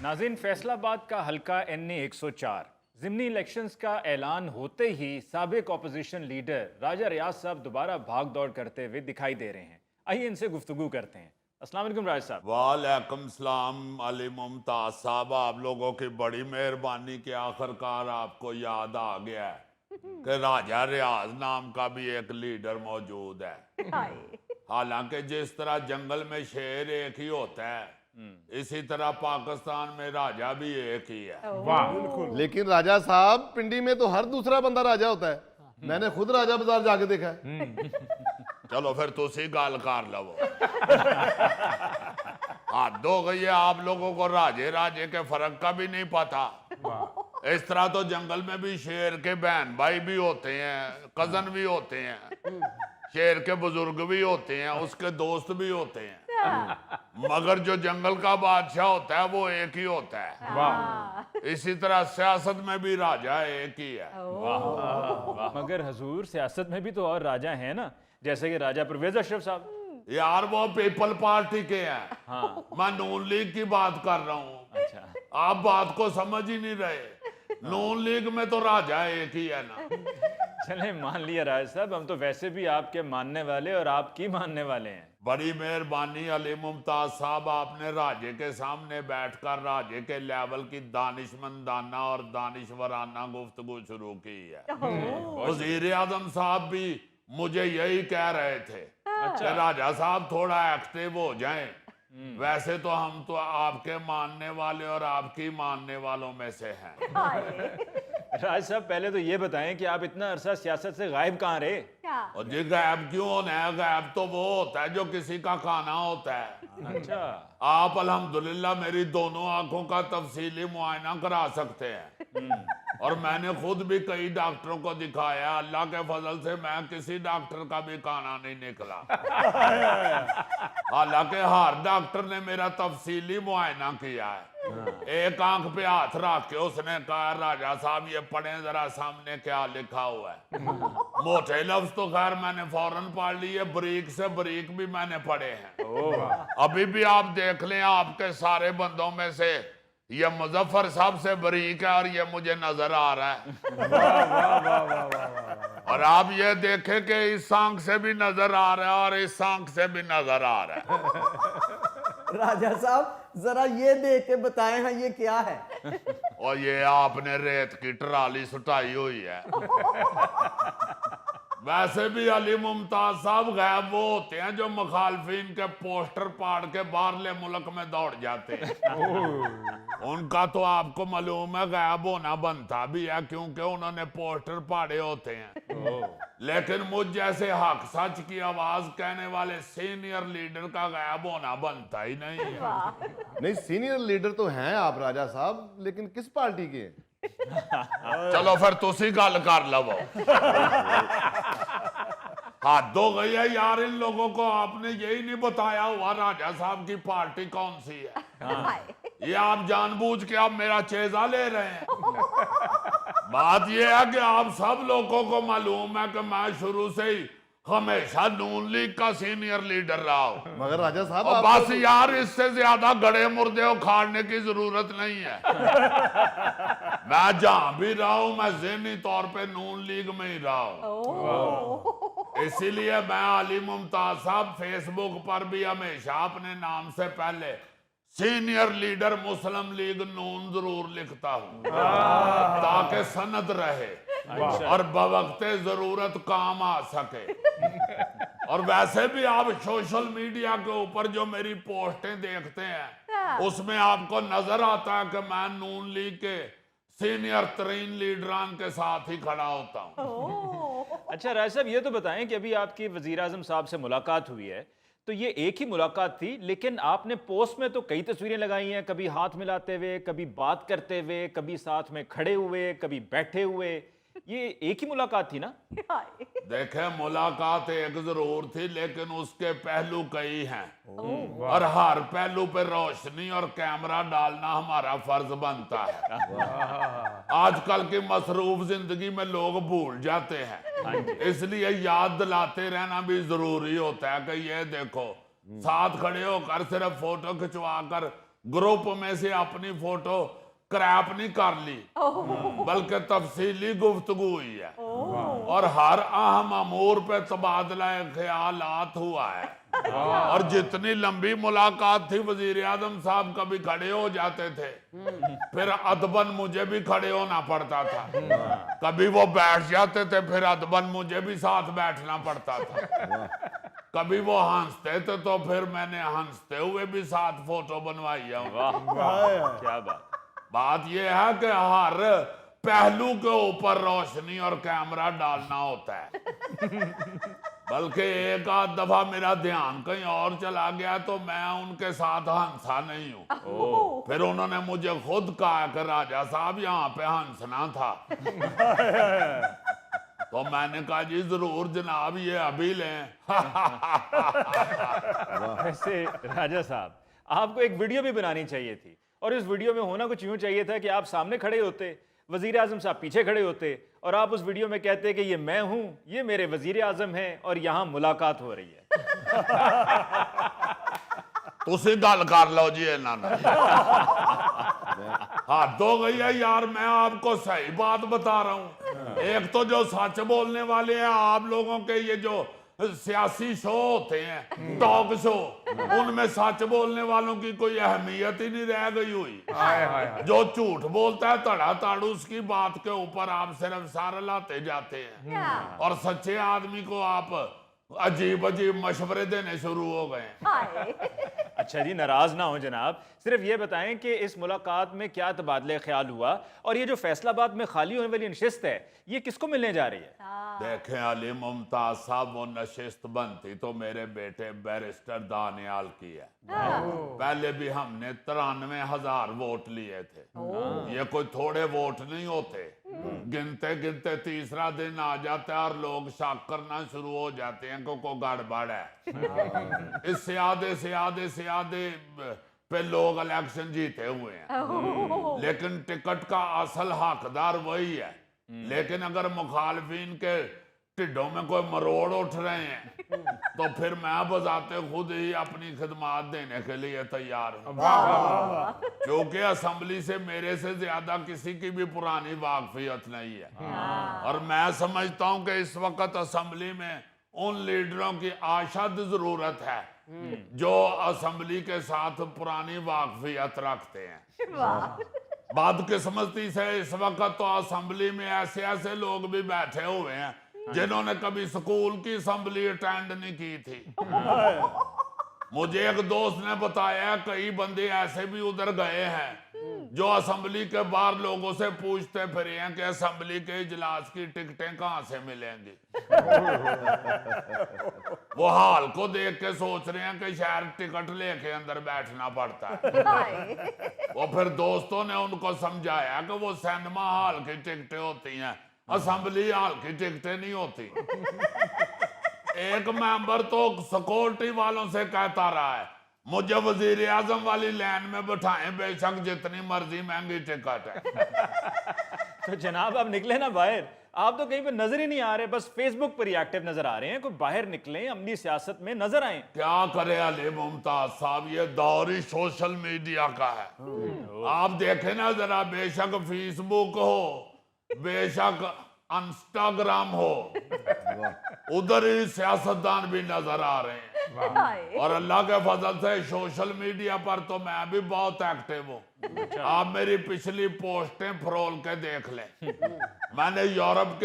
नाज़रीन, फैसलाबाद का हल्का NA 104 ज़िमनी इलेक्शंस का ऐलान होते ही साबिक अपोजिशन लीडर राजा रियाज साहब दोबारा भाग दौड़ करते हुए दिखाई दे रहे हैं। आइए इनसे गुफ्तगू करते हैं। अस्सलाम वालेकुम राजा साहब। वालेकुम सलाम अली मुमताज साहब, आप लोगों की बड़ी मेहरबानी कि आखिरकार आपको याद आ गया है कि राजा रियाज नाम का भी एक लीडर मौजूद है। हालांकि जिस तरह जंगल में शेर एक ही होता है, इसी तरह पाकिस्तान में राजा भी एक ही है। वाह, लेकिन राजा साहब, पिंडी में तो हर दूसरा बंदा राजा होता है। मैंने खुद राजा बाजार जाके देखा है। चलो फिर तुसी गल कर लो। हद हो गई है, आप लोगों को राजे राजे के फर्क का भी नहीं पता। इस तरह तो जंगल में भी शेर के बहन भाई भी होते हैं, कजन भी होते हैं, शेर के बुजुर्ग भी होते हैं, उसके दोस्त भी होते हैं, मगर जो जंगल का बादशाह होता है वो एक ही होता है। वाह, इसी तरह सियासत में भी राजा एक ही है। मगर हजूर, सियासत में भी तो और राजा हैं ना, जैसे कि राजा परवेज अशरफ साहब। यार वो पीपल पार्टी के हैं। हाँ, मैं नून लीग की बात कर रहा हूँ। अच्छा, आप बात को समझ ही नहीं रहे। नून लीग में तो राजा एक ही है ना। चले मान लिया राजा साहब, हम तो वैसे भी आपके मानने वाले और आपकी मानने वाले हैं। बड़ी मेहरबानी अली मुमताज साहब, आपने राजे के सामने बैठकर राजे के लेवल की दानिशमंदाना और दानिशवराना गुफ्तगू शुरू की है। वजीर आजम साहब भी मुझे यही कह रहे थे कि राजा साहब थोड़ा एक्टिव हो जाएं। वैसे तो हम तो आपके मानने वाले और आपकी मानने वालों में से हैं। राज साहब, पहले तो ये बताएं कि आप इतना अरसा सियासत से गायब कहाँ रहे? और जी गायब क्यों होना है? गायब तो वो होता है जो किसी का खाना होता है। अच्छा, आप अल्हम्दुलिल्लाह मेरी दोनों आंखों का तफसीली मुआयना करा सकते हैं, और मैंने खुद भी कई डॉक्टरों को दिखाया। अल्लाह के फजल से मैं किसी डॉक्टर का भी काना नहीं निकला। हालांकि हर डॉक्टर ने मेरा तफसीली मुआयना किया है। एक आंख पे हाथ रख के उसने कहा, राजा साहब ये पढ़े जरा सामने क्या लिखा हुआ है। मोटे लफ्ज तो खैर मैंने फौरन पढ़ लिए, बरीक से बरीक भी मैंने पढ़े हैं। अभी भी आप देख लें, आपके सारे बंदों में से ये मुजफ्फर साहब से बरीक है और ये मुझे नजर आ रहा है। और आप ये देखें कि इस आंख से भी नजर आ रहा है और इस आंख से भी नजर आ रहा है। राजा साहब जरा ये देख के बताएं, हाँ ये क्या है? और ये आपने रेत की ट्राली सुटाई हुई है। वैसे भी अली मुमताज साहब गायब वो होते हैं जो मुखालफिन के पोस्टर पाड़ के बाहरले मुल्क में दौड़ जाते हैं। उनका तो आपको मालूम है गायब होना बनता भी है, क्योंकि उन्होंने पोस्टर पाड़े होते हैं। लेकिन मुझ जैसे हक सच की आवाज कहने वाले सीनियर लीडर का गायब होना बनता ही नहीं है। नहीं, सीनियर लीडर तो हैं आप राजा साहब, लेकिन किस पार्टी के? चलो फिर तुसी गल कर लो। हद हो गई है यार, इन लोगों को आपने यही नहीं बताया हुआ राजा साहब की पार्टी कौन सी है। ये आप जानबूझ के आप मेरा चेजा ले रहे हैं। बात ये है कि आप सब लोगों को मालूम है कि मैं शुरू से ही हमेशा नून लीग का सीनियर लीडर रहा हूं। मगर राजा साहब, और आपको बस यार इससे ज्यादा गड़े मुर्दे उखाड़ने की जरूरत नहीं है। मैं जहां भी रहा हूं, मैं ज़हनी तौर पे नून लीग में ही रहा हूं। इसीलिए मैं अली मुमताज साहब फेसबुक पर भी हमेशा अपने नाम से पहले सीनियर लीडर मुस्लिम लीग नून जरूर लिखता हूं, ताकि सनद रहे और बवक्ते जरूरत काम आ सके। और वैसे भी आप सोशल मीडिया के ऊपर जो मेरी पोस्टें देखते हैं, उसमें आपको नजर आता है कि मैं नून लीग के सीनियर तरीन लीडरान के साथ ही खड़ा होता हूँ। अच्छा राज साहब, ये तो बताएं कि अभी आपकी वजीर आजम साहब से मुलाकात हुई है, तो ये एक ही मुलाकात थी, लेकिन आपने पोस्ट में तो कई तस्वीरें लगाई हैं, कभी हाथ मिलाते हुए, कभी बात करते हुए, कभी साथ में खड़े हुए, कभी बैठे हुए। ये एक ही मुलाकात थी ना? देखे, मुलाकात एक जरूर थी, लेकिन उसके पहलू कई हैं, और हर पहलू पे रोशनी और कैमरा डालना हमारा फर्ज बनता है। आजकल की मसरूफ जिंदगी में लोग भूल जाते हैं, इसलिए याद दिलाते रहना भी जरूरी होता है कि ये देखो, साथ खड़े होकर सिर्फ फोटो खिंचवा कर ग्रुप में से अपनी फोटो क्रैप नहीं कर ली, बल्कि तफसीली गुफ्तगू हुई है और हर अहम अमूर पे तबादला ख्यालात हुआ है। और जितनी लंबी मुलाकात थी, वजीर आजम साहब कभी खड़े हो जाते थे, फिर अदबन मुझे भी खड़े होना पड़ता था, कभी वो बैठ जाते थे, फिर अदबन मुझे भी साथ बैठना पड़ता था, कभी वो हंसते थे तो फिर मैंने हंसते हुए भी साथ फोटो बनवाई है। वाह क्या बात यह है कि हर पहलू के ऊपर रोशनी और कैमरा डालना होता है। बल्कि एक आध दफा मेरा ध्यान कहीं और चला गया तो मैं उनके साथ हंसा नहीं हूं। फिर उन्होंने मुझे खुद कहा कि राजा साहब यहाँ पे हंसना था। तो मैंने कहा जी जरूर जनाब, ये अभी लें। वैसे राजा साहब, आपको एक वीडियो भी बनानी चाहिए थी, और इस वीडियो में होना कुछ यूं चाहिए था कि आप सामने खड़े होते, वजीर आजम साहब पीछे खड़े होते, और आप उस वीडियो में कहते कि ये मैं हूं, ये मेरे वजीर आजम हैं और यहां मुलाकात हो रही है। तुसी गल कर लो जी इन्होंने। हद हो गई है यार, मैं आपको सही बात बता रहा हूं। एक तो जो सच बोलने वाले हैं, आप लोगों के ये जो सियासी शो होते हैं, टॉक शो, उनमें सच बोलने वालों की कोई अहमियत ही नहीं रह गई हुई। जो झूठ बोलता है धड़ाधड़ उसकी बात के ऊपर आप सिर्फ सारा लाते जाते हैं, और सच्चे आदमी को आप अजीब अजीब मशवरे देने शुरू हो गए। अच्छा जी, नाराज ना हो जनाब, सिर्फ ये बताएं कि इस मुलाकात में क्या तबादले ख्याल हुआ, और ये जो फैसलाबाद में खाली होने वाली नशिस्त है, ये किसको मिलने जा रही है? देखें अली मुमताज साहब, वो नशिस्त बनती तो मेरे बेटे बैरिस्टर दानियाल की है। पहले भी हमने 93,000 वोट लिए थे। ये कोई थोड़े वोट नहीं होते। गिनते गिनते तीसरा दिन आ जाता है और लोग शक करना शुरू हो जाते हैं कि कोई गड़बड़ है। इससे आधे पे लोग इलेक्शन जीते हुए हैं, लेकिन टिकट का असल हकदार वही है। लेकिन अगर मुखालफिन के टिड्डों में कोई मरोड़ उठ रहे हैं तो फिर मैं बजाते खुद ही अपनी खिदमात देने के लिए तैयार हूं, क्योंकि असेंबली से मेरे से ज्यादा किसी की भी पुरानी वाकफियत नहीं है। और मैं समझता हूं कि इस वक्त असेंबली में उन लीडरों की अशद जरूरत है जो असेंबली के साथ पुरानी वाकफियत रखते हैं। बदकिस्मती से इस वक्त तो असेंबली में ऐसे ऐसे लोग भी बैठे हुए हैं जिन्होंने कभी स्कूल की असेंबली अटेंड नहीं की थी। मुझे एक दोस्त ने बताया कई बंदे ऐसे भी उधर गए हैं जो असेंबली के बाहर लोगों से पूछते फिरे हैं कि असेंबली के इजलास की टिकटें कहां से मिलेंगी। वो हाल को देख के सोच रहे हैं कि शायद टिकट लेके अंदर बैठना पड़ता है। वो फिर दोस्तों ने उनको समझाया कि वो सिनेमा हॉल की टिकटें होती हैं, असेंबली हॉल की टिकटें नहीं होती। एक मेंबर तो सिक्योरिटी वालों से कहता रहा है मुझे वजीर आजम वाली लाइन में बिठाएं, बेशक जितनी मर्जी महंगी टिकट है। तो जनाब आप निकले ना बाहर, आप तो कहीं पर नजर ही नहीं आ रहे, बस फेसबुक पर ही एक्टिव नजर आ रहे हैं। कोई बाहर निकलें, अमली सियासत में नजर आए। क्या करे अली मुमताज साहब, ये दौर ही सोशल मीडिया का है। आप देखें ना जरा, बेशक फेसबुक हो, बेशक इंस्टाग्राम हो, उधर ही सियासतदान भी नजर आ रहे हैं। और अल्लाह के फजल से सोशल मीडिया पर तो मैं भी बहुत एक्टिव हूँ। आप मेरी पिछली पोस्टें फरोल के देख लें। मैंने यूरोप के